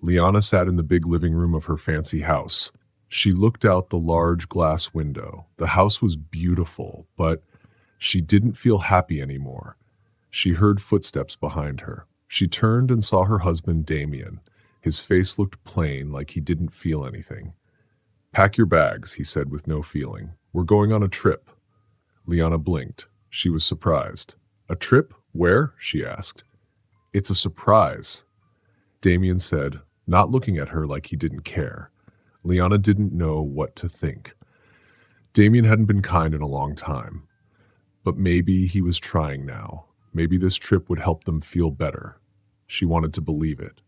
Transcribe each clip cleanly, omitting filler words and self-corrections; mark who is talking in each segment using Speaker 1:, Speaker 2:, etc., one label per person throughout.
Speaker 1: Liana sat in the big living room of her fancy house. She looked out the large glass window. The house was beautiful, but she didn't feel happy anymore. She heard footsteps behind her. She turned and saw her husband, Damien. His face looked plain, like he didn't feel anything. "Pack your bags," he said with no feeling. "We're going on a trip." Liana blinked. She was surprised. "A trip? Where?" she asked. "It's a surprise," Damien said, not looking at her like he didn't care. Liana didn't know what to think. Damien hadn't been kind in a long time. But maybe he was trying now. Maybe this trip would help them feel better. She wanted to believe it.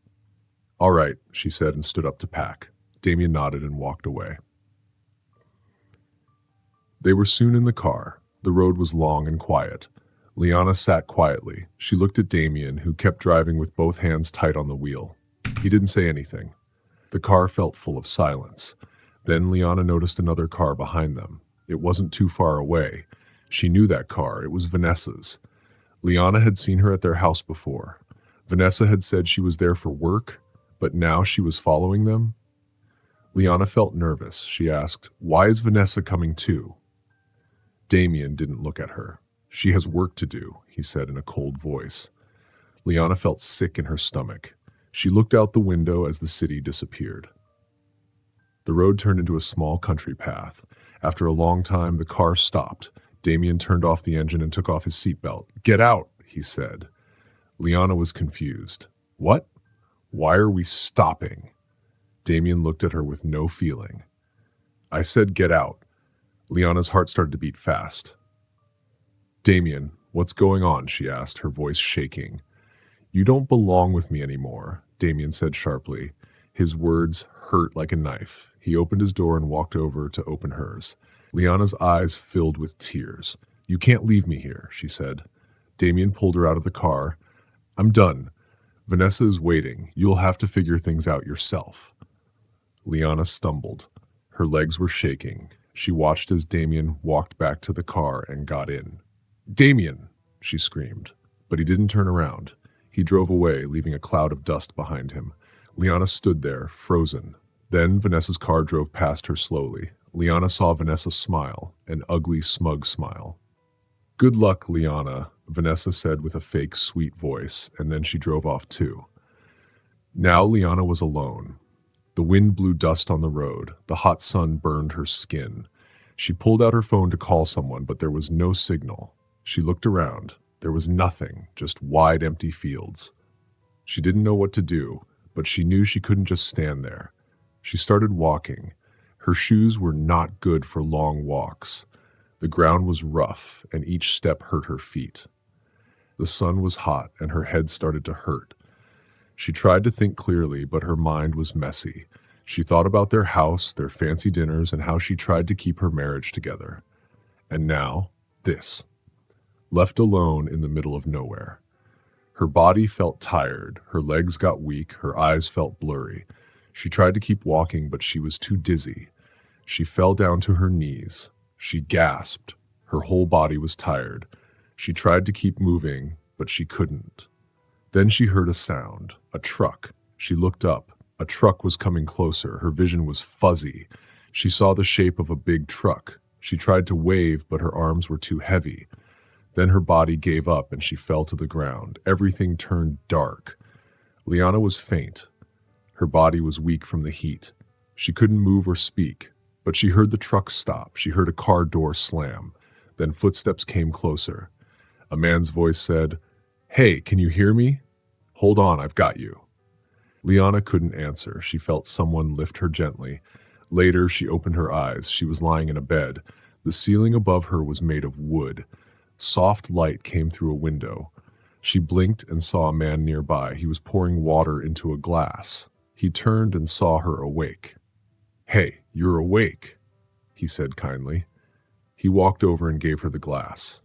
Speaker 1: "All right," she said and stood up to pack. Damien nodded and walked away. They were soon in the car. The road was long and quiet. Liana sat quietly. She looked at Damien, who kept driving with both hands tight on the wheel. He didn't say anything. The car felt full of silence. Then Liana noticed another car behind them. It wasn't too far away. She knew that car. It was Vanessa's. Liana had seen her at their house before. Vanessa had said she was there for work, but now she was following them. Liana felt nervous. She asked, "Why is Vanessa coming too?" Damien didn't look at her. "She has work to do," he said in a cold voice. Liana felt sick in her stomach. She looked out the window as the city disappeared. The road turned into a small country path. After a long time, the car stopped. Damien turned off the engine and took off his seatbelt. "Get out," he said. Liana was confused. "What? Why are we stopping?" Damien looked at her with no feeling. "I said get out." Liana's heart started to beat fast. "Damien, what's going on?" she asked, her voice shaking. "You don't belong with me anymore," Damien said sharply. His words hurt like a knife. He opened his door and walked over to open hers. Liana's eyes filled with tears. "You can't leave me here," she said. Damien pulled her out of the car. "I'm done. Vanessa is waiting. You'll have to figure things out yourself." Liana stumbled. Her legs were shaking. She watched as Damien walked back to the car and got in. "Damien!" she screamed. But he didn't turn around. He drove away, leaving a cloud of dust behind him. Liana stood there, frozen. Then Vanessa's car drove past her slowly. Liana saw Vanessa smile, an ugly, smug smile. "Good luck, Liana," Vanessa said with a fake, sweet voice, and then she drove off too. Now Liana was alone. The wind blew dust on the road. The hot sun burned her skin. She pulled out her phone to call someone, but there was no signal. She looked around. There was nothing, just wide, empty fields. She didn't know what to do, but she knew she couldn't just stand there. She started walking. Her shoes were not good for long walks. The ground was rough, and each step hurt her feet. The sun was hot, and her head started to hurt. She tried to think clearly, but her mind was messy. She thought about their house, their fancy dinners, and how she tried to keep her marriage together. And now, this. Left alone in the middle of nowhere. Her body felt tired, her legs got weak, her eyes felt blurry. She tried to keep walking, but she was too dizzy. She fell down to her knees. She gasped. Her whole body was tired. She tried to keep moving, but she couldn't. Then she heard a sound, a truck. She looked up. A truck was coming closer. Her vision was fuzzy. She saw the shape of a big truck. She tried to wave, but her arms were too heavy. Then her body gave up and she fell to the ground. Everything turned dark. Liana was faint. Her body was weak from the heat. She couldn't move or speak, but she heard the truck stop. She heard a car door slam. Then footsteps came closer. A man's voice said, "Hey, can you hear me? Hold on, I've got you." Liana couldn't answer. She felt someone lift her gently. Later, she opened her eyes. She was lying in a bed. The ceiling above her was made of wood. Soft light came through a window. She blinked and saw a man nearby. He was pouring water into a glass. He turned and saw her awake. "Hey, you're awake," he said kindly. He walked over and gave her the glass.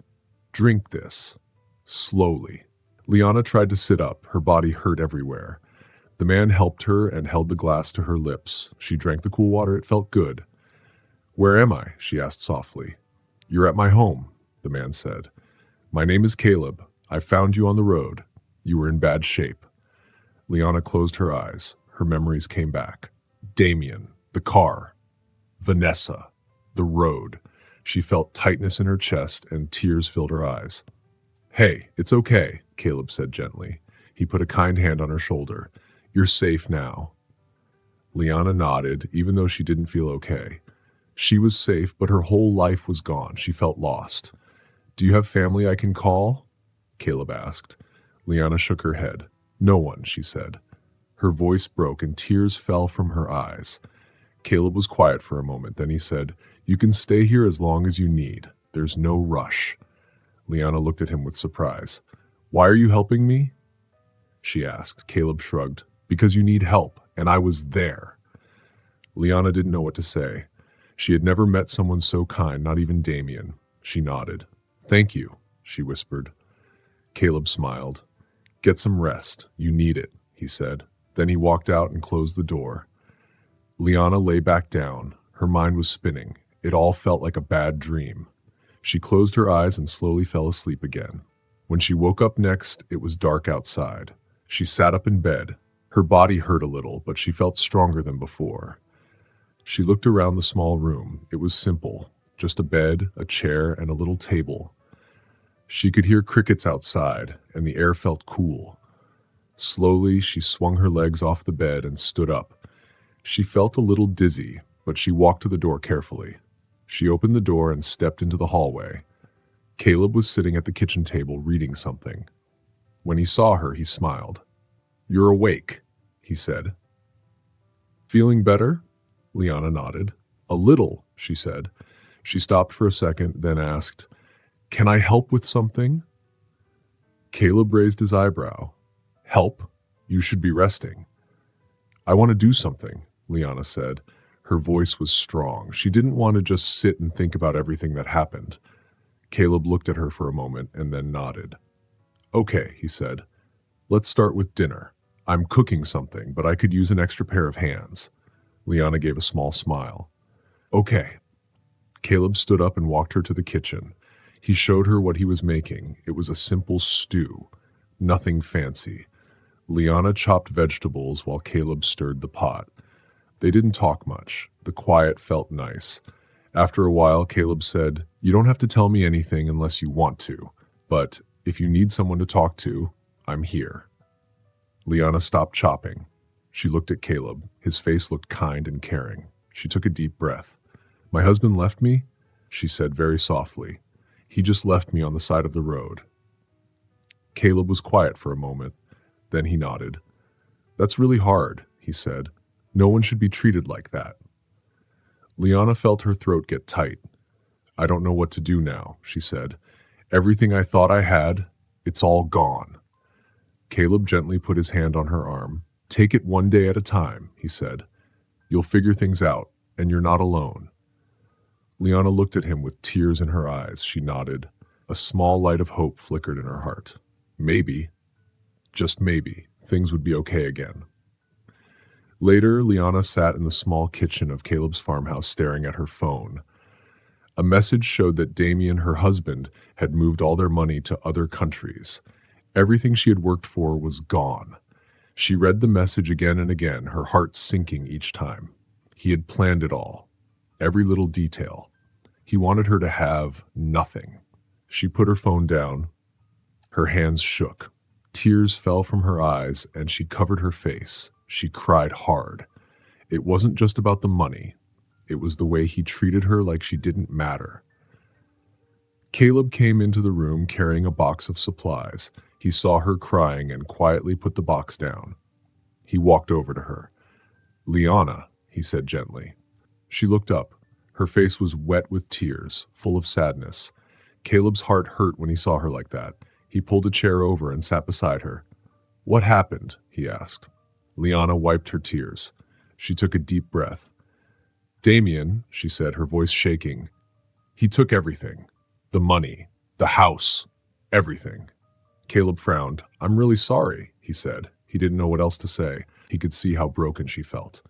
Speaker 1: "Drink this." Slowly. Liana tried to sit up. Her body hurt everywhere. The man helped her and held the glass to her lips. She drank the cool water. It felt good. "Where am I?" she asked softly. "You're at my home," the man said. "My name is Caleb. I found you on the road. You were in bad shape." Liana closed her eyes. Her memories came back. Damien, the car, Vanessa, the road. She felt tightness in her chest and tears filled her eyes. "Hey, it's okay," Caleb said gently. He put a kind hand on her shoulder. "You're safe now." Liana nodded, even though she didn't feel okay. She was safe, but her whole life was gone. She felt lost. "Do you have family I can call?" Caleb asked. Liana shook her head. "No one," she said. Her voice broke and tears fell from her eyes. Caleb was quiet for a moment. Then he said, "You can stay here as long as you need. There's no rush." Liana looked at him with surprise. "Why are you helping me?" she asked. Caleb shrugged. "Because you need help, and I was there." Liana didn't know what to say. She had never met someone so kind, not even Damien. She nodded. "Thank you," she whispered. Caleb smiled. "Get some rest. You need it," he said. Then he walked out and closed the door. Liana lay back down. Her mind was spinning. It all felt like a bad dream. She closed her eyes and slowly fell asleep again. When she woke up next, it was dark outside. She sat up in bed. Her body hurt a little, but she felt stronger than before. She looked around the small room. It was simple, just a bed, a chair, and a little table. She could hear crickets outside, and the air felt cool. Slowly, she swung her legs off the bed and stood up. She felt a little dizzy, but she walked to the door carefully. She opened the door and stepped into the hallway. Caleb was sitting at the kitchen table reading something. When he saw her, he smiled. "You're awake," he said. "Feeling better?" Liana nodded. "A little," she said. She stopped for a second, then asked, "Can I help with something?" Caleb raised his eyebrow. "Help? You should be resting." "I want to do something," Liana said. Her voice was strong. She didn't want to just sit and think about everything that happened. Caleb looked at her for a moment and then nodded. "Okay," he said. "Let's start with dinner. I'm cooking something, but I could use an extra pair of hands." Liana gave a small smile. "Okay." Caleb stood up and walked her to the kitchen. He showed her what he was making. It was a simple stew. Nothing fancy. Liana chopped vegetables while Caleb stirred the pot. They didn't talk much. The quiet felt nice. After a while, Caleb said, "You don't have to tell me anything unless you want to, but if you need someone to talk to, I'm here." Liana stopped chopping. She looked at Caleb. His face looked kind and caring. She took a deep breath. "My husband left me," she said very softly. "He just left me on the side of the road." Caleb was quiet for a moment. Then he nodded. "That's really hard," he said. "No one should be treated like that." Liana felt her throat get tight. "I don't know what to do now," she said. "Everything I thought I had, it's all gone." Caleb gently put his hand on her arm. "Take it one day at a time," he said. "You'll figure things out, and you're not alone." Liana looked at him with tears in her eyes. She nodded. A small light of hope flickered in her heart. Maybe, just maybe, things would be okay again. Later, Liana sat in the small kitchen of Caleb's farmhouse staring at her phone. A message showed that Damien, her husband, had moved all their money to other countries. Everything she had worked for was gone. She read the message again and again, her heart sinking each time. He had planned it all, every little detail. He wanted her to have nothing. She put her phone down. Her hands shook. Tears fell from her eyes, and she covered her face. She cried hard. It wasn't just about the money. It was the way he treated her like she didn't matter. Caleb came into the room carrying a box of supplies. He saw her crying and quietly put the box down. He walked over to her. "Liana," he said gently. She looked up. Her face was wet with tears, full of sadness. Caleb's heart hurt when he saw her like that. He pulled a chair over and sat beside her. "What happened?" he asked. Liana wiped her tears. She took a deep breath. "Damien," she said, her voice shaking. "He took everything. The money, the house, everything." Caleb frowned. "I'm really sorry," he said. He didn't know what else to say. He could see how broken she felt.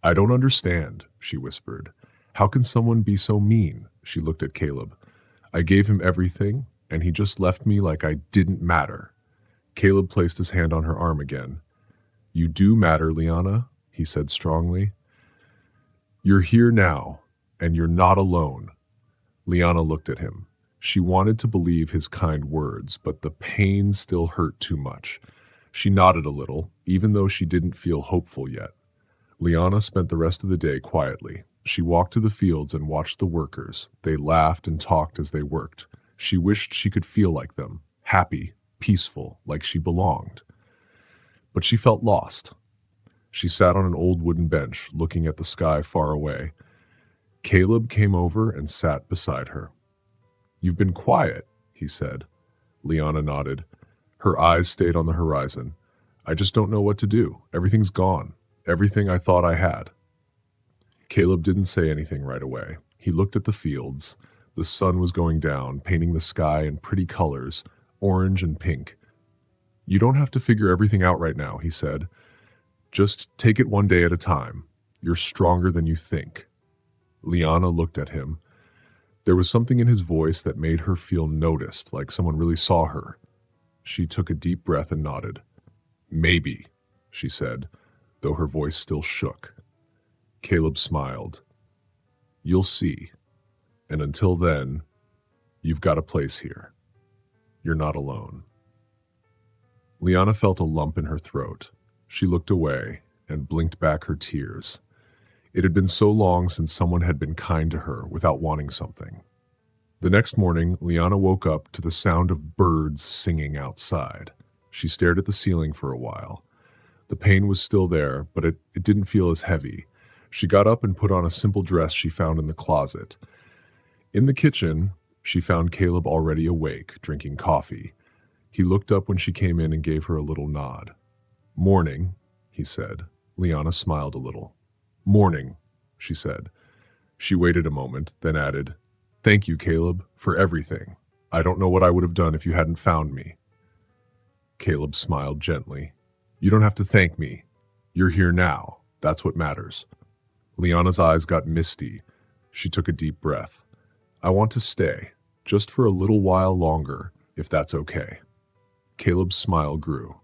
Speaker 1: "I don't understand," she whispered. "How can someone be so mean?" She looked at Caleb. "I gave him everything, and he just left me like I didn't matter." Caleb placed his hand on her arm again. You do matter, Liana, he said strongly. You're here now, and you're not alone. Liana looked at him. She wanted to believe his kind words, but the pain still hurt too much. She nodded a little, even though she didn't feel hopeful yet. Liana spent the rest of the day quietly. She walked to the fields and watched the workers. They laughed and talked as they worked. She wished she could feel like them, happy, peaceful, like she belonged. But she felt lost. She sat on an old wooden bench, looking at the sky far away. Caleb came over and sat beside her. You've been quiet, he said. Liana nodded. Her eyes stayed on the horizon. I just don't know what to do. Everything's gone. Everything I thought I had. Caleb didn't say anything right away. He looked at the fields. The sun was going down, painting the sky in pretty colors, orange and pink. You don't have to figure everything out right now, he said. Just take it one day at a time. You're stronger than you think. Liana looked at him. There was something in his voice that made her feel noticed, like someone really saw her. She took a deep breath and nodded. Maybe, she said, though her voice still shook. Caleb smiled. You'll see. And until then, you've got a place here. You're not alone. Liana felt a lump in her throat. She looked away and blinked back her tears. It had been so long since someone had been kind to her without wanting something. The next morning, Liana woke up to the sound of birds singing outside. She stared at the ceiling for a while. The pain was still there, but it didn't feel as heavy. She got up and put on a simple dress she found in the closet. In the kitchen, she found Caleb already awake, drinking coffee. He looked up when she came in and gave her a little nod. Morning, he said. Liana smiled a little. Morning, she said. She waited a moment, then added, Thank you, Caleb, for everything. I don't know what I would have done if you hadn't found me. Caleb smiled gently. You don't have to thank me. You're here now. That's what matters. Liana's eyes got misty. She took a deep breath. I want to stay, just for a little while longer, if that's okay. Caleb's smile grew.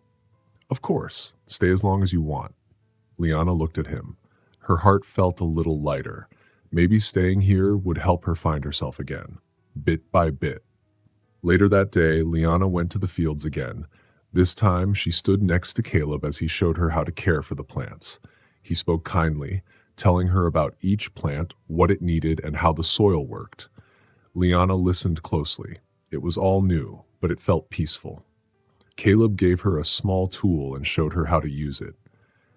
Speaker 1: Of course, stay as long as you want. Liana looked at him. Her heart felt a little lighter. Maybe staying here would help her find herself again, bit by bit. Later that day, Liana went to the fields again. This time, she stood next to Caleb as he showed her how to care for the plants. He spoke kindly, telling her about each plant, what it needed, and how the soil worked. Liana listened closely. It was all new, but it felt peaceful. Caleb gave her a small tool and showed her how to use it.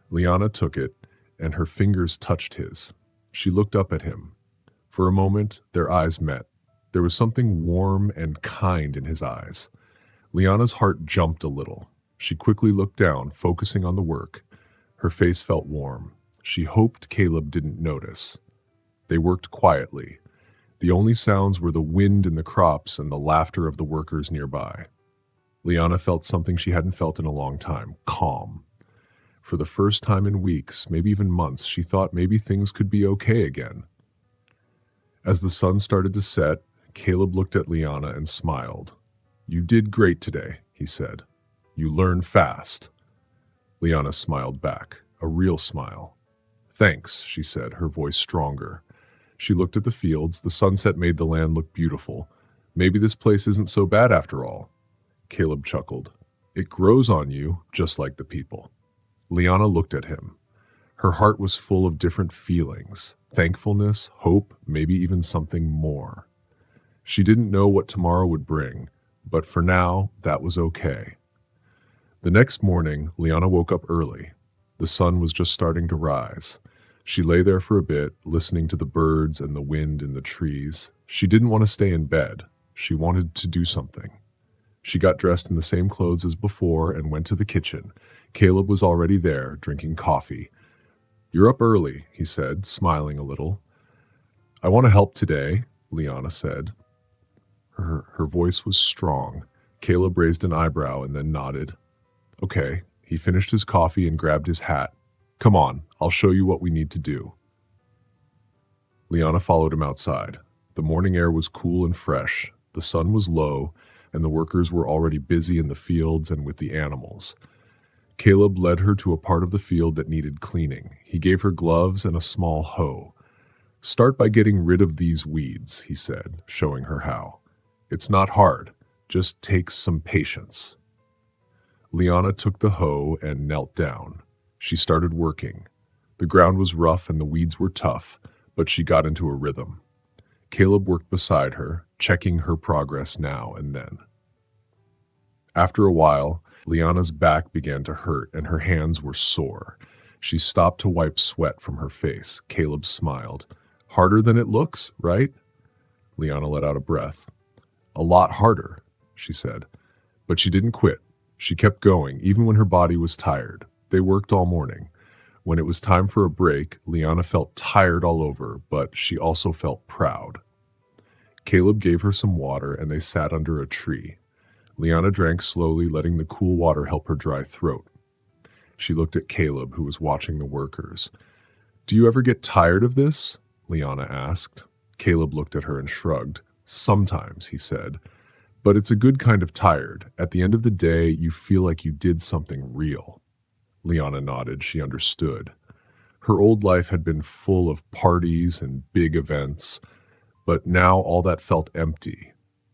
Speaker 1: Liana took it, and her fingers touched his. She looked up at him. For a moment, their eyes met. There was something warm and kind in his eyes. Liana's heart jumped a little. She quickly looked down, focusing on the work. Her face felt warm. She hoped Caleb didn't notice. They worked quietly. The only sounds were the wind in the crops and the laughter of the workers nearby. Liana felt something she hadn't felt in a long time, calm. For the first time in weeks, maybe even months, she thought maybe things could be okay again. As the sun started to set, Caleb looked at Liana and smiled. You did great today, he said. You learned fast. Liana smiled back, a real smile. Thanks, she said, her voice stronger. She looked at the fields. The sunset made the land look beautiful. Maybe this place isn't so bad after all. Caleb chuckled. It grows on you, just like the people. Liana looked at him. Her heart was full of different feelings, thankfulness, hope, maybe even something more. She didn't know what tomorrow would bring, but for now, that was okay. The next morning, Liana woke up early. The sun was just starting to rise. She lay there for a bit, listening to the birds and the wind in the trees. She didn't want to stay in bed. She wanted to do something. She got dressed in the same clothes as before and went to the kitchen. Caleb was already there, drinking coffee. You're up early, he said, smiling a little. I want to help today, Liana said. Her voice was strong. Caleb raised an eyebrow and then nodded. Okay. He finished his coffee and grabbed his hat. Come on, I'll show you what we need to do. Liana followed him outside. The morning air was cool and fresh. The sun was low, and the workers were already busy in the fields and with the animals. Caleb led her to a part of the field that needed cleaning. He gave her gloves and a small hoe. "Start by getting rid of these weeds," he said, showing her how. "It's not hard. Just takes some patience." Liana took the hoe and knelt down. She started working. The ground was rough and the weeds were tough, but she got into a rhythm. Caleb worked beside her, checking her progress now and then. After a while, Liana's back began to hurt and her hands were sore. She stopped to wipe sweat from her face. Caleb smiled. "Harder than it looks, right?" Liana let out a breath. "A lot harder," she said. But she didn't quit. She kept going, even when her body was tired. They worked all morning. When it was time for a break, Liana felt tired all over, but she also felt proud. Caleb gave her some water and they sat under a tree. Liana drank slowly, letting the cool water help her dry throat. She looked at Caleb, who was watching the workers. "Do you ever get tired of this?" Liana asked. Caleb looked at her and shrugged. "Sometimes," he said. "But it's a good kind of tired. At the end of the day, you feel like you did something real." Liana nodded. She understood. Her old life had been full of parties and big events, but now all that felt empty.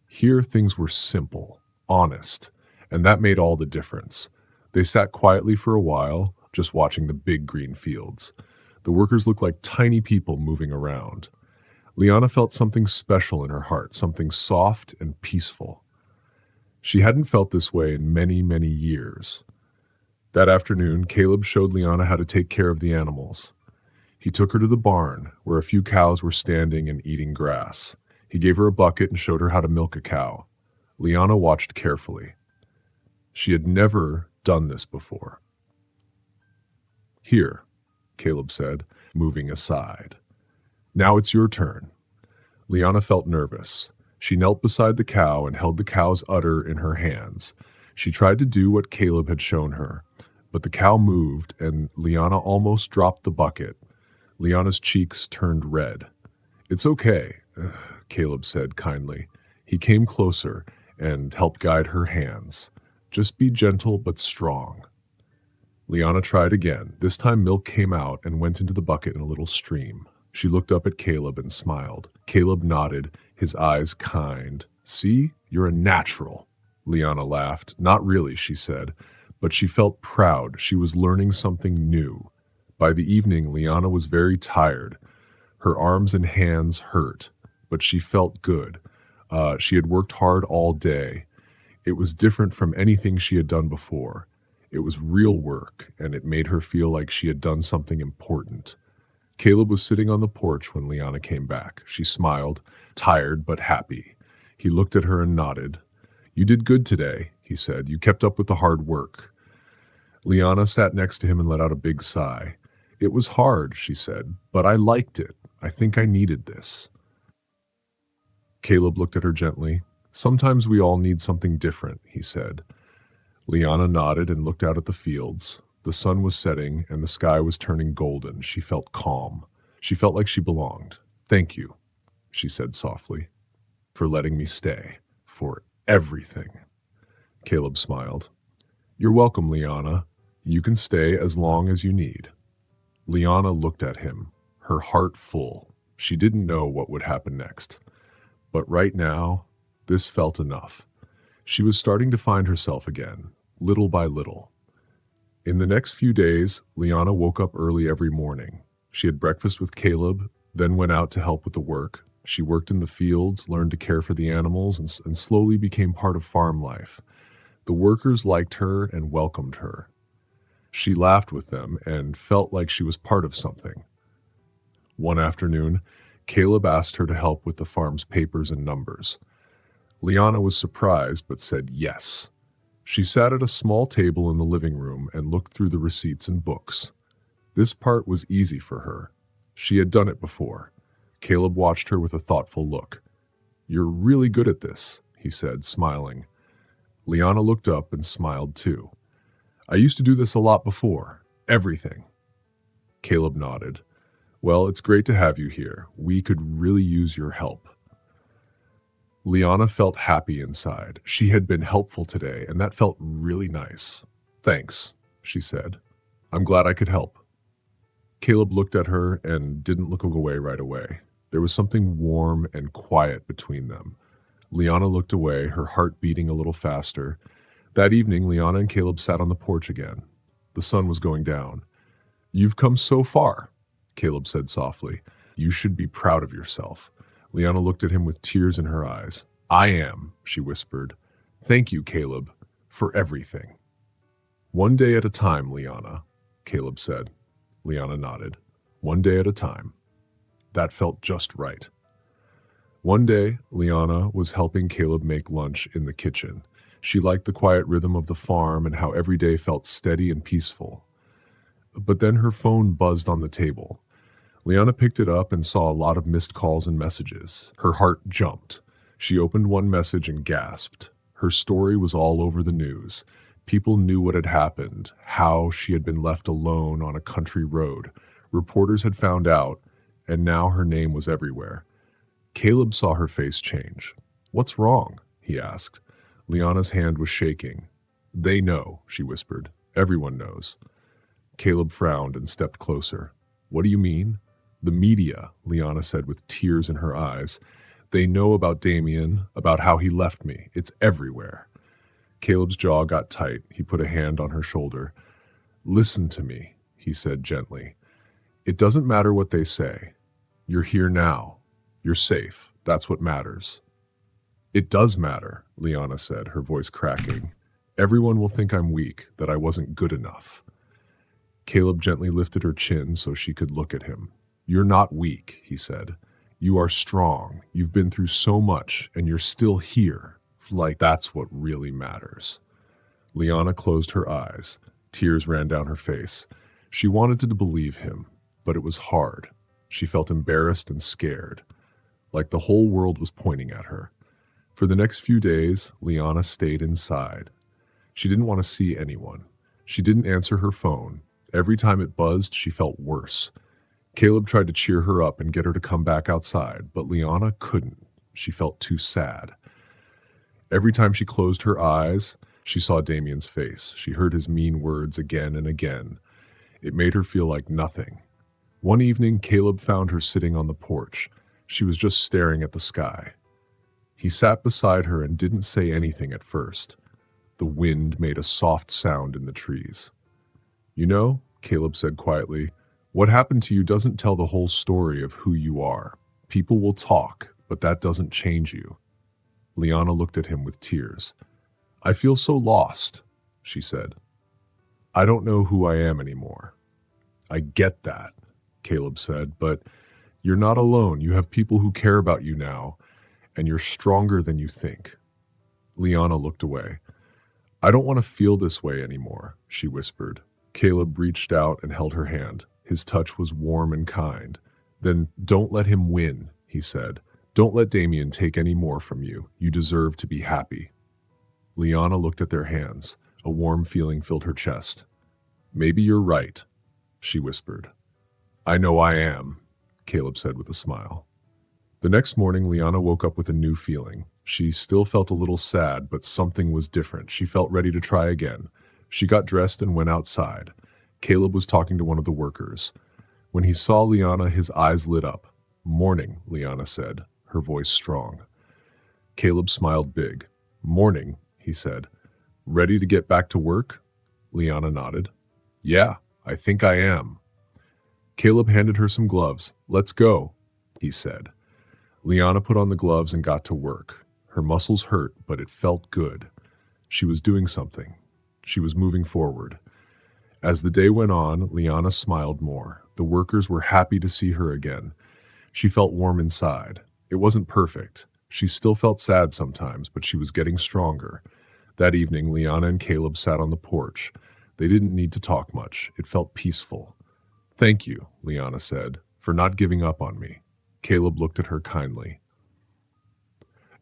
Speaker 1: Here things were simple, honest, and that made all the difference. They sat quietly for a while, just watching the big green fields. The workers looked like tiny people moving around. Liana felt something special in her heart, something soft and peaceful. She hadn't felt this way in many, many years. That afternoon, Caleb showed Liana how to take care of the animals. He took her to the barn, where a few cows were standing and eating grass. He gave her a bucket and showed her how to milk a cow. Liana watched carefully. She had never done this before. "Here," Caleb said, moving aside. "Now it's your turn." Liana felt nervous. She knelt beside the cow and held the cow's udder in her hands. She tried to do what Caleb had shown her, but the cow moved and Liana almost dropped the bucket. Liana's cheeks turned red. "It's okay," Caleb said kindly. He came closer and helped guide her hands. "Just be gentle but strong." Liana tried again. This time milk came out and went into the bucket in a little stream. She looked up at Caleb and smiled. Caleb nodded, his eyes kind. "See, you're a natural." Liana laughed. "Not really," she said, but she felt proud. She was learning something new. By the evening, Liana was very tired. Her arms and hands hurt, but she felt good. She had worked hard all day. It was different from anything she had done before. It was real work, and it made her feel like she had done something important. Caleb was sitting on the porch when Liana came back. She smiled, tired but happy. He looked at her and nodded. "You did good today," he said. "You kept up with the hard work." Liana sat next to him and let out a big sigh. "It was hard," she said, "but I liked it. I think I needed this." Caleb looked at her gently. "Sometimes we all need something different," he said. Liana nodded and looked out at the fields. The sun was setting and the sky was turning golden. She felt calm. She felt like she belonged. "Thank you," she said softly, "for letting me stay. For everything." Caleb smiled. "You're welcome, Liana. You can stay as long as you need." Liana looked at him, her heart full. She didn't know what would happen next. But right now, this felt enough. She was starting to find herself again, little by little. In the next few days, Liana woke up early every morning. She had breakfast with Caleb, then went out to help with the work. She worked in the fields, learned to care for the animals, and slowly became part of farm life. The workers liked her and welcomed her. She laughed with them and felt like she was part of something. One afternoon, Caleb asked her to help with the farm's papers and numbers. Liana was surprised but said yes. She sat at a small table in the living room and looked through the receipts and books. This part was easy for her. She had done it before. Caleb watched her with a thoughtful look. "You're really good at this," he said, smiling. Liana looked up and smiled too. "I used to do this a lot before. Everything." Caleb nodded. "Well, it's great to have you here. We could really use your help." Liana felt happy inside. She had been helpful today, and that felt really nice. "Thanks," she said. I'm glad I could help. Caleb looked at her and didn't look away right away. There was something warm and quiet between them. Liana looked away, her heart beating a little faster. That evening, Liana and Caleb sat on the porch again. The sun was going down. You've come so far, Caleb said softly. You should be proud of yourself. Liana looked at him with tears in her eyes. I am, she whispered. Thank you, Caleb, for everything. One day at a time, Liana, Caleb said. Liana nodded. One day at a time. That felt just right. One day, Liana was helping Caleb make lunch in the kitchen. She liked the quiet rhythm of the farm and how every day felt steady and peaceful. But then her phone buzzed on the table. Liana picked it up and saw a lot of missed calls and messages. Her heart jumped. She opened one message and gasped. Her story was all over the news. People knew what had happened, how she had been left alone on a country road. Reporters had found out, and now her name was everywhere. Caleb saw her face change. What's wrong? He asked. Liana's hand was shaking. They know, she whispered. Everyone knows. Caleb frowned and stepped closer. What do you mean? The media, Liana said with tears in her eyes. They know about Damien, about how he left me. It's everywhere. Caleb's jaw got tight. He put a hand on her shoulder. Listen to me, he said gently. It doesn't matter what they say. You're here now. You're safe. That's what matters. It does matter, Liana said, her voice cracking. Everyone will think I'm weak, that I wasn't good enough. Caleb gently lifted her chin so she could look at him. You're not weak, he said. You are strong. You've been through so much, and you're still here. Like that's what really matters. Liana closed her eyes. Tears ran down her face. She wanted to believe him, but it was hard. She felt embarrassed and scared, like the whole world was pointing at her. For the next few days, Liana stayed inside. She didn't want to see anyone. She didn't answer her phone. Every time it buzzed, she felt worse. Caleb tried to cheer her up and get her to come back outside, but Liana couldn't. She felt too sad. Every time she closed her eyes, she saw Damien's face. She heard his mean words again and again. It made her feel like nothing. One evening, Caleb found her sitting on the porch. She was just staring at the sky. He sat beside her and didn't say anything at first. The wind made a soft sound in the trees. You know, Caleb said quietly, what happened to you doesn't tell the whole story of who you are. People will talk, but that doesn't change you. Liana looked at him with tears. I feel so lost, she said. I don't know who I am anymore. I get that, Caleb said, but you're not alone. You have people who care about you now, and you're stronger than you think. Liana looked away. I don't want to feel this way anymore, she whispered. Caleb reached out and held her hand. His touch was warm and kind. Then, don't let him win, he said. Don't let Damien take any more from you. You deserve to be happy. Liana looked at their hands. A warm feeling filled her chest. Maybe you're right, she whispered. I know I am, Caleb said with a smile. The next morning, Liana woke up with a new feeling. She still felt a little sad, but something was different. She felt ready to try again. She got dressed and went outside. Caleb was talking to one of the workers. When he saw Liana, his eyes lit up. Morning, Liana said, her voice strong. Caleb smiled big. Morning, he said. Ready to get back to work? Liana nodded. Yeah, I think I am. Caleb handed her some gloves. Let's go, he said. Liana put on the gloves and got to work. Her muscles hurt, but it felt good. She was doing something. She was moving forward. As the day went on, Liana smiled more. The workers were happy to see her again. She felt warm inside. It wasn't perfect. She still felt sad sometimes, but she was getting stronger. That evening, Liana and Caleb sat on the porch. They didn't need to talk much. It felt peaceful. Thank you, Liana said, for not giving up on me. Caleb looked at her kindly.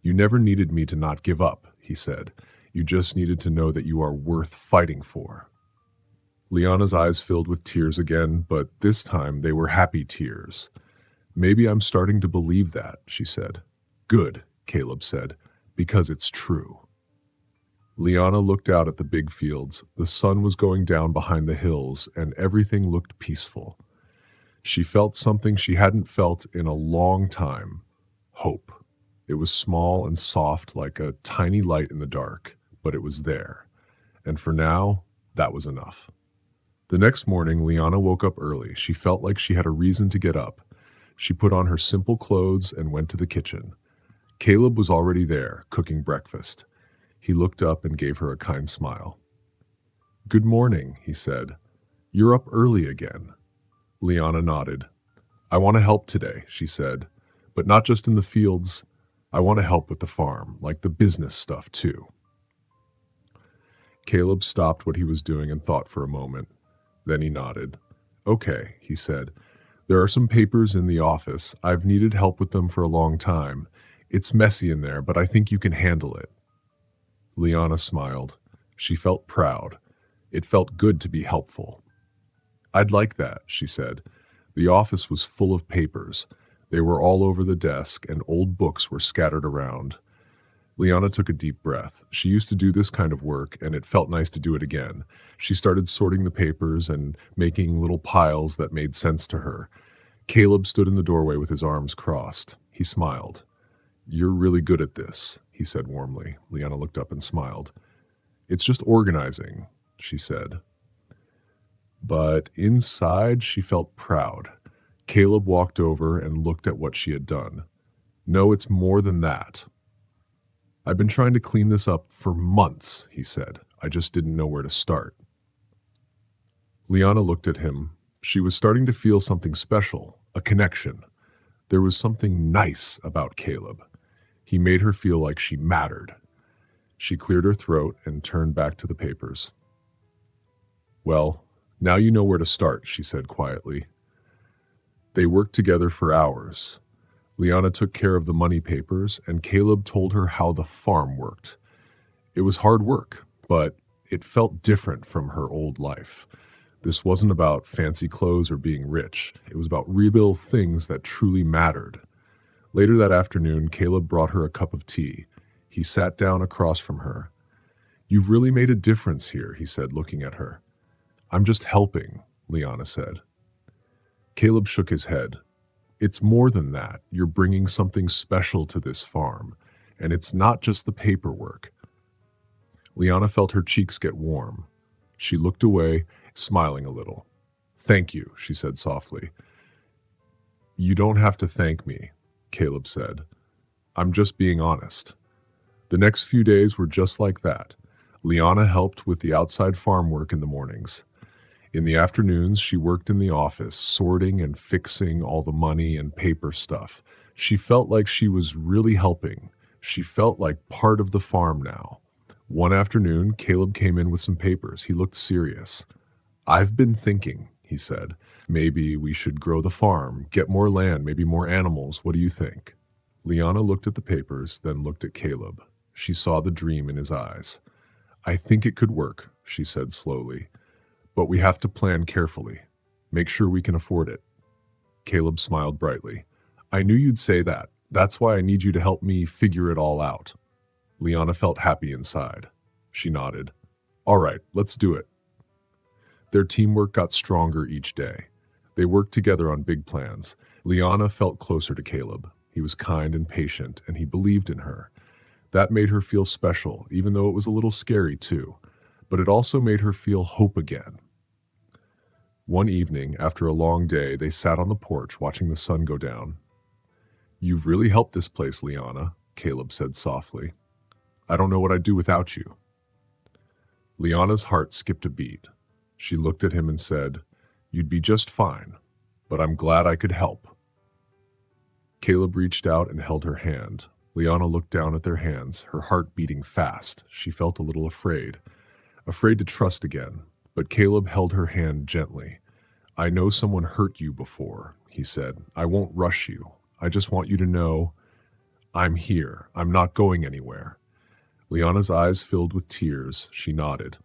Speaker 1: You never needed me to not give up, he said. You just needed to know that you are worth fighting for. Liana's eyes filled with tears again, but this time they were happy tears. Maybe I'm starting to believe that, she said. Good, Caleb said, because it's true. Liana looked out at the big fields. The sun was going down behind the hills, and everything looked peaceful. She felt something she hadn't felt in a long time: hope. It was small and soft like a tiny light in the dark, but it was there. And for now, that was enough. The next morning, Liana woke up early. She felt like she had a reason to get up. She put on her simple clothes and went to the kitchen. Caleb was already there, cooking breakfast. He looked up and gave her a kind smile. "Good morning," he said. "You're up early again." Liana nodded. "I want to help today," she said, "but not just in the fields. I want to help with the farm, like the business stuff too." Caleb stopped what he was doing and thought for a moment. Then he nodded. "Okay," he said. "There are some papers in the office. I've needed help with them for a long time. It's messy in there, but I think you can handle it." Liana smiled. She felt proud. It felt good to be helpful. "I'd like that," she said. The office was full of papers. They were all over the desk, and old books were scattered around. Liana took a deep breath. She used to do this kind of work, and it felt nice to do it again. She started sorting the papers and making little piles that made sense to her. Caleb stood in the doorway with his arms crossed. He smiled. "You're really good at this," he said warmly. Liana looked up and smiled. "It's just organizing," she said. But inside, she felt proud. Caleb walked over and looked at what she had done. "No, it's more than that. I've been trying to clean this up for months," he said. "I just didn't know where to start." Liana looked at him. She was starting to feel something special, a connection. There was something nice about Caleb. He made her feel like she mattered. She cleared her throat and turned back to the papers. "Well, now you know where to start," she said quietly. They worked together for hours. Liana took care of the money papers, and Caleb told her how the farm worked. It was hard work, but it felt different from her old life. This wasn't about fancy clothes or being rich. It was about real things that truly mattered. Later that afternoon, Caleb brought her a cup of tea. He sat down across from her. "You've really made a difference here," he said, looking at her. "I'm just helping," Liana said. Caleb shook his head. "It's more than that. You're bringing something special to this farm, and it's not just the paperwork." Liana felt her cheeks get warm. She looked away, smiling a little. "Thank you," she said softly. "You don't have to thank me," Caleb said. "I'm just being honest." The next few days were just like that. Liana helped with the outside farm work in the mornings. In the afternoons, she worked in the office, sorting and fixing all the money and paper stuff. She felt like she was really helping. She felt like part of the farm now. One afternoon, Caleb came in with some papers. He looked serious. "I've been thinking," he said. "Maybe we should grow the farm, get more land, maybe more animals. What do you think?" Liana looked at the papers, then looked at Caleb. She saw the dream in his eyes. "I think it could work," she said slowly. "But we have to plan carefully. Make sure we can afford it." Caleb smiled brightly. "I knew you'd say that. That's why I need you to help me figure it all out." Liana felt happy inside. She nodded. "All right, let's do it." Their teamwork got stronger each day. They worked together on big plans. Liana felt closer to Caleb. He was kind and patient, and he believed in her. That made her feel special, even though it was a little scary too. But it also made her feel hope again. One evening, after a long day, they sat on the porch watching the sun go down. "You've really helped this place, Liana," Caleb said softly. "I don't know what I'd do without you." Liana's heart skipped a beat. She looked at him and said, "You'd be just fine, but I'm glad I could help." Caleb reached out and held her hand. Liana looked down at their hands, her heart beating fast. She felt a little afraid to trust again, but Caleb held her hand gently. "I know someone hurt you before," he said. "I won't rush you. I just want you to know I'm here. I'm not going anywhere." Liana's eyes filled with tears. She nodded.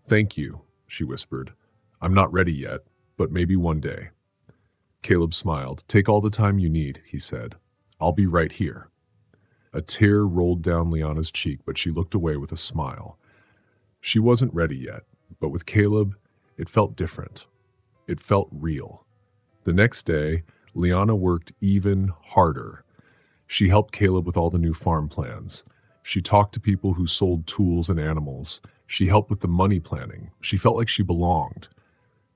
Speaker 1: "Thank you," she whispered. "I'm not ready yet, but maybe one day." Caleb smiled. "Take all the time you need," he said. "I'll be right here." A tear rolled down Liana's cheek, but she looked away with a smile. She wasn't ready yet, but with Caleb, it felt different. It felt real. The next day, Liana worked even harder. She helped Caleb with all the new farm plans. She talked to people who sold tools and animals. She helped with the money planning. She felt like she belonged.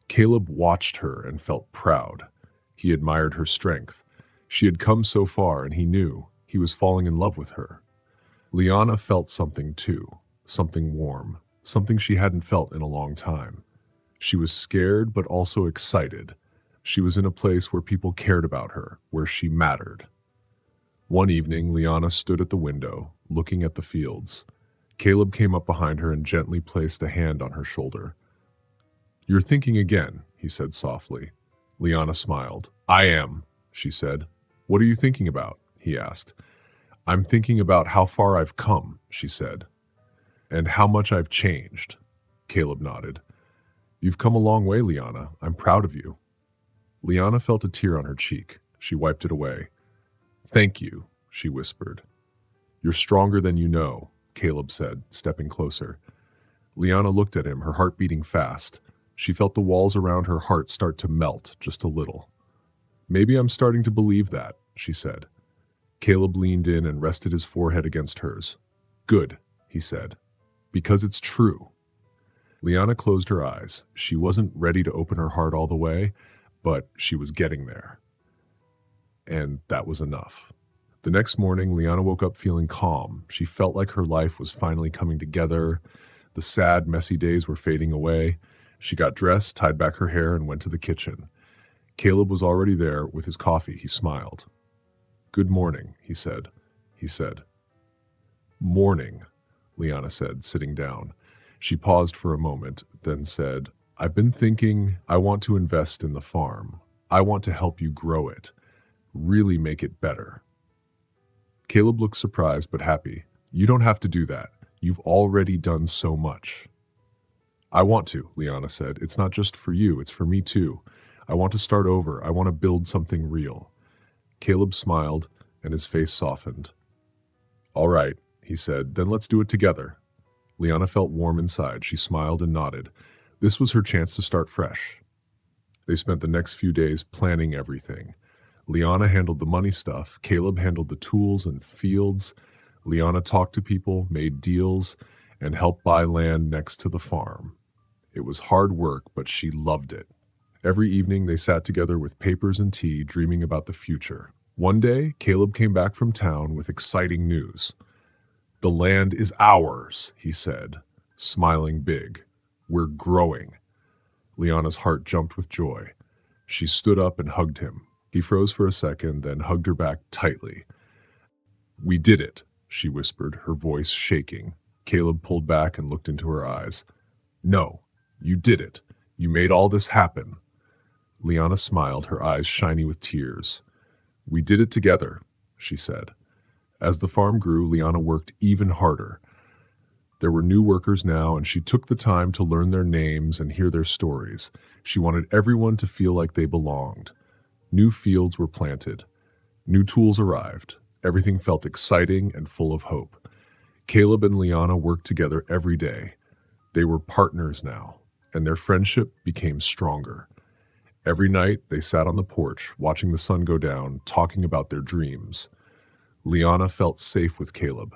Speaker 1: Caleb watched her and felt proud. He admired her strength. She had come so far, and he knew he was falling in love with her. Liana felt something too, something warm, something she hadn't felt in a long time. She was scared but also excited. She was in a place where people cared about her, where she mattered. One evening, Liana stood at the window, looking at the fields. Caleb came up behind her and gently placed a hand on her shoulder. "You're thinking again," he said softly. Liana smiled. "I am," she said. "What are you thinking about?" he asked. "I'm thinking about how far I've come," she said. "And how much I've changed." Caleb nodded. "You've come a long way, Liana. I'm proud of you." Liana felt a tear on her cheek. She wiped it away. "Thank you," she whispered. "You're stronger than you know," Caleb said, stepping closer. Liana looked at him, her heart beating fast. She felt the walls around her heart start to melt just a little. "Maybe I'm starting to believe that," she said. Caleb leaned in and rested his forehead against hers. "Good," he said, "because it's true." Liana closed her eyes. She wasn't ready to open her heart all the way, but she was getting there. And that was enough. The next morning, Liana woke up feeling calm. She felt like her life was finally coming together. The sad, messy days were fading away. She got dressed, tied back her hair, and went to the kitchen. Caleb was already there with his coffee. He smiled. "Good morning," he said. "Morning," Liana said, sitting down. She paused for a moment, then said, "I've been thinking I want to invest in the farm. I want to help you grow it, really make it better." Caleb looked surprised but happy. "You don't have to do that. You've already done so much." "I want to," Liana said. "It's not just for you, it's for me too. I want to start over. I want to build something real." Caleb smiled, and his face softened. "All right," he said, "then let's do it together." Liana felt warm inside. She smiled and nodded. This was her chance to start fresh. They spent the next few days planning everything. Liana handled the money stuff. Caleb handled the tools and fields. Liana talked to people, made deals, and helped buy land next to the farm. It was hard work, but she loved it. Every evening they sat together with papers and tea, dreaming about the future. One day, Caleb came back from town with exciting news. "The land is ours," he said, smiling big. "We're growing." Liana's heart jumped with joy. She stood up and hugged him. He froze for a second, then hugged her back tightly. "We did it," she whispered, her voice shaking. Caleb pulled back and looked into her eyes. "No, you did it. You made all this happen." Liana smiled, her eyes shiny with tears. "We did it together," she said. As the farm grew, Liana worked even harder. There were new workers now, and she took the time to learn their names and hear their stories. She wanted everyone to feel like they belonged. New fields were planted. New tools arrived. Everything felt exciting and full of hope. Caleb and Liana worked together every day. They were partners now, and their friendship became stronger. Every night, they sat on the porch, watching the sun go down, talking about their dreams. Liana felt safe with Caleb.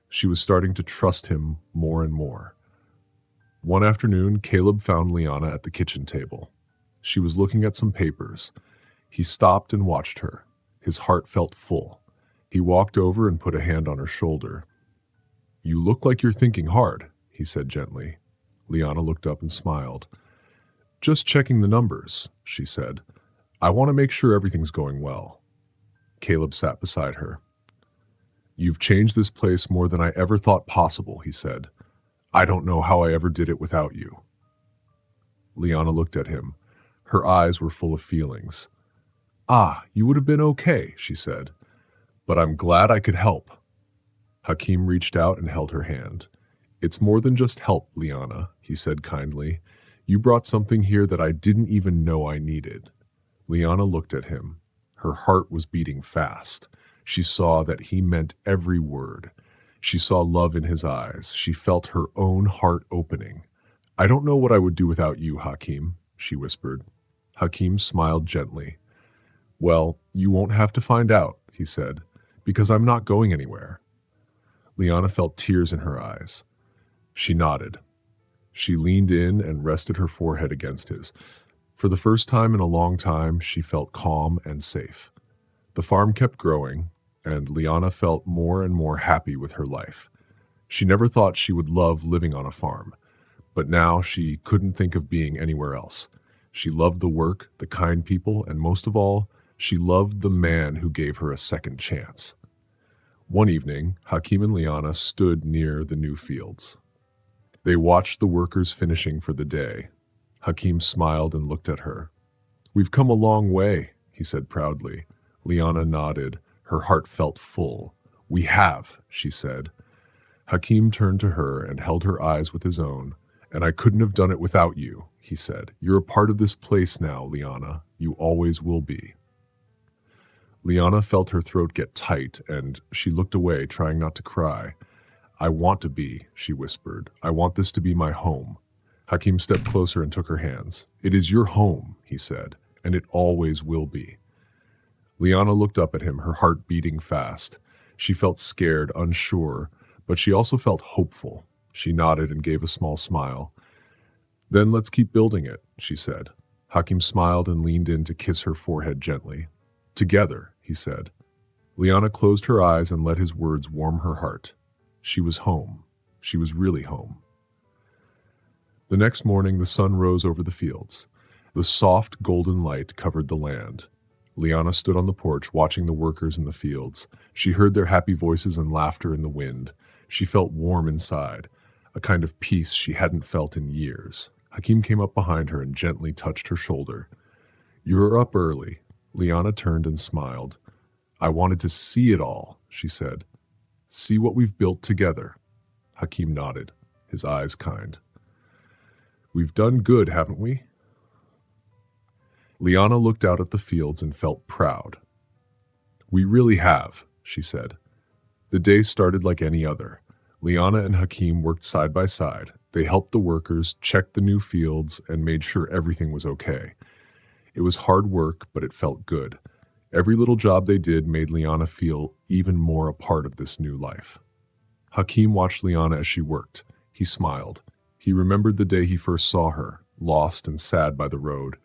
Speaker 1: She was starting to trust him more and more. One afternoon, Caleb found Liana at the kitchen table. She was looking at some papers. He stopped and watched her. His heart felt full. He walked over and put a hand on her shoulder. "You look like you're thinking hard," he said gently. Liana looked up and smiled. "Just checking the numbers," she said. "I want to make sure everything's going well." Caleb sat beside her. "You've changed this place more than I ever thought possible," he said. "I don't know how I ever did it without you." Liana looked at him. Her eyes were full of feelings. "Ah, you would have been okay," she said. "But I'm glad I could help." Hakeem reached out and held her hand. "It's more than just help, Liana," he said kindly. "You brought something here that I didn't even know I needed." Liana looked at him. Her heart was beating fast. She saw that he meant every word. She saw love in his eyes. She felt her own heart opening. "I don't know what I would do without you, Hakim," she whispered. Hakim smiled gently. "Well, you won't have to find out," he said, "because I'm not going anywhere." Liana felt tears in her eyes. She nodded. She leaned in and rested her forehead against his. For the first time in a long time, she felt calm and safe. The farm kept growing, and Liana felt more and more happy with her life. She never thought she would love living on a farm, but now she couldn't think of being anywhere else. She loved the work, the kind people, and most of all, she loved the man who gave her a second chance. One evening, Hakim and Liana stood near the new fields. They watched the workers finishing for the day. Hakim smiled and looked at her. "We've come a long way," he said proudly. Liana nodded. Her heart felt full. "We have," she said. Hakim turned to her and held her eyes with his own. "And I couldn't have done it without you," he said. "You're a part of this place now, Liana. You always will be." Liana felt her throat get tight, and she looked away, trying not to cry. "I want to be," she whispered. "I want this to be my home." Hakim stepped closer and took her hands. "It is your home," he said, "and it always will be." Liana looked up at him, her heart beating fast. She felt scared, unsure, but she also felt hopeful. She nodded and gave a small smile. "Then let's keep building it," she said. Hakim smiled and leaned in to kiss her forehead gently. "Together," he said. Liana closed her eyes and let his words warm her heart. She was home. She was really home. The next morning, the sun rose over the fields. The soft golden light covered the land. Liana stood on the porch watching the workers in the fields. She heard their happy voices and laughter in the wind. She felt warm inside, a kind of peace she hadn't felt in years. Hakim came up behind her and gently touched her shoulder. "You're up early." Liana turned and smiled. "I wanted to see it all," she said. "See what we've built together." Hakim nodded, his eyes kind. "We've done good, haven't we?" Liana looked out at the fields and felt proud. "We really have," she said. The day started like any other. Liana and Hakim worked side by side. They helped the workers, checked the new fields, and made sure everything was okay. It was hard work, but it felt good. Every little job they did made Liana feel even more a part of this new life. Hakim watched Liana as she worked. He smiled. He remembered the day he first saw her, lost and sad by the road.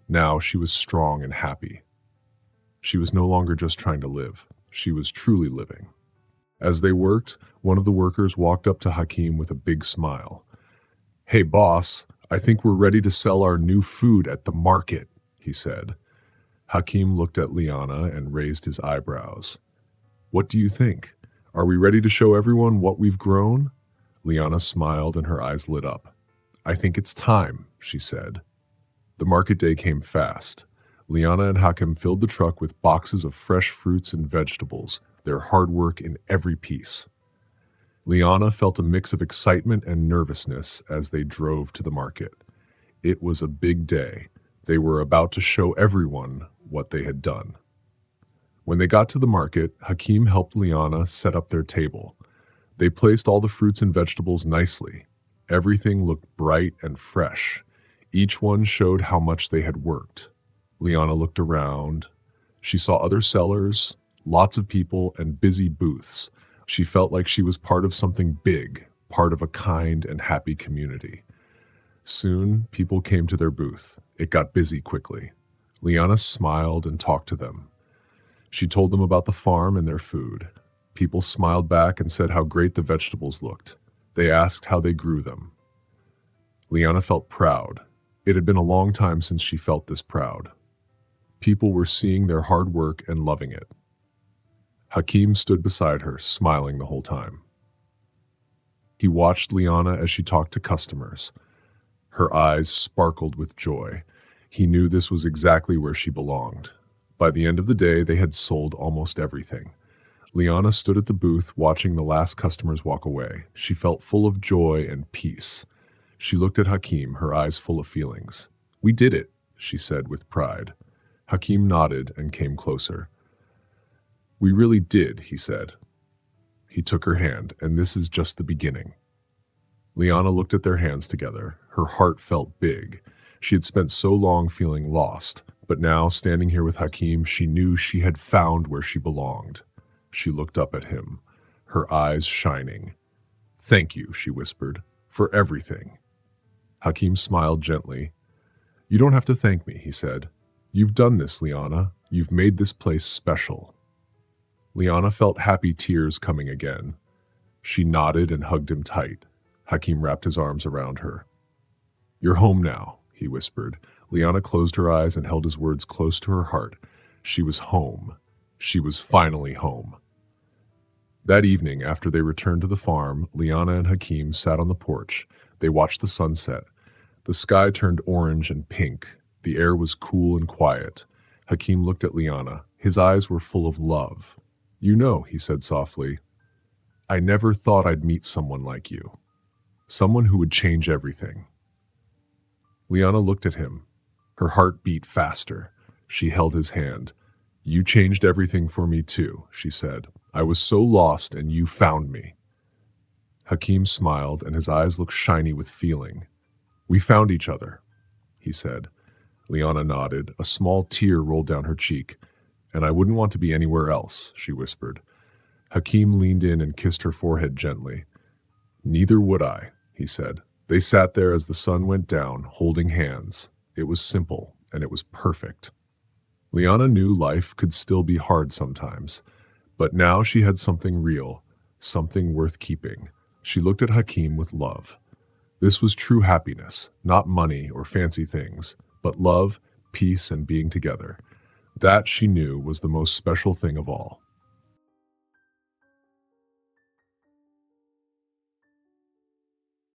Speaker 1: Now she was strong and happy. She was no longer just trying to live. She was truly living. As they worked, one of the workers walked up to Hakim with a big smile. "Hey, boss, I think we're ready to sell our new food at the market," he said. Hakim looked at Liana and raised his eyebrows. "What do you think? Are we ready to show everyone what we've grown?" Liana smiled and her eyes lit up. "I think it's time," she said. The market day came fast. Liana and Hakim filled the truck with boxes of fresh fruits and vegetables, their hard work in every piece. Liana felt a mix of excitement and nervousness as they drove to the market. It was a big day. They were about to show everyone what they had done. When they got to the market, Hakim helped Liana set up their table. They placed all the fruits and vegetables nicely. Everything looked bright and fresh. Each one showed how much they had worked. Liana looked around. She saw other sellers, lots of people, and busy booths. She felt like she was part of something big, part of a kind and happy community. Soon, people came to their booth. It got busy quickly. Liana smiled and talked to them. She told them about the farm and their food. People smiled back and said how great the vegetables looked. They asked how they grew them. Liana felt proud. It had been a long time since she felt this proud. People were seeing their hard work and loving it. Hakim stood beside her, smiling the whole time. He watched Liana as she talked to customers. Her eyes sparkled with joy. He knew this was exactly where she belonged. By the end of the day, they had sold almost everything. Liana stood at the booth, watching the last customers walk away. She felt full of joy and peace. She looked at Hakim, her eyes full of feelings. "We did it," she said with pride. Hakim nodded and came closer. "We really did," he said. He took her hand, and this is just the beginning. Liana looked at their hands together. Her heart felt big. She had spent so long feeling lost, but now, standing here with Hakim, she knew she had found where she belonged. She looked up at him, her eyes shining. "Thank you," she whispered, "for everything." Hakim smiled gently. "You don't have to thank me," he said. "You've done this, Liana. You've made this place special." Liana felt happy tears coming again. She nodded and hugged him tight. Hakim wrapped his arms around her. "You're home now," he whispered. Liana closed her eyes and held his words close to her heart. She was home. She was finally home. That evening, after they returned to the farm, Liana and Hakim sat on the porch. They watched the sunset. The sky turned orange and pink. The air was cool and quiet. Hakim looked at Liana. His eyes were full of love. "You know," he said softly, "I never thought I'd meet someone like you. Someone who would change everything." Liana looked at him. Her heart beat faster. She held his hand. "You changed everything for me too," she said. "I was so lost and you found me." Hakim smiled and his eyes looked shiny with feeling. "We found each other," he said. Liana nodded. A small tear rolled down her cheek. "And I wouldn't want to be anywhere else," she whispered. Hakim leaned in and kissed her forehead gently. "Neither would I," he said. They sat there as the sun went down, holding hands. It was simple, and it was perfect. Liana knew life could still be hard sometimes, but now she had something real, something worth keeping. She looked at Hakim with love. This was true happiness, not money or fancy things, but love, peace, and being together. That, she knew, was the most special thing of all.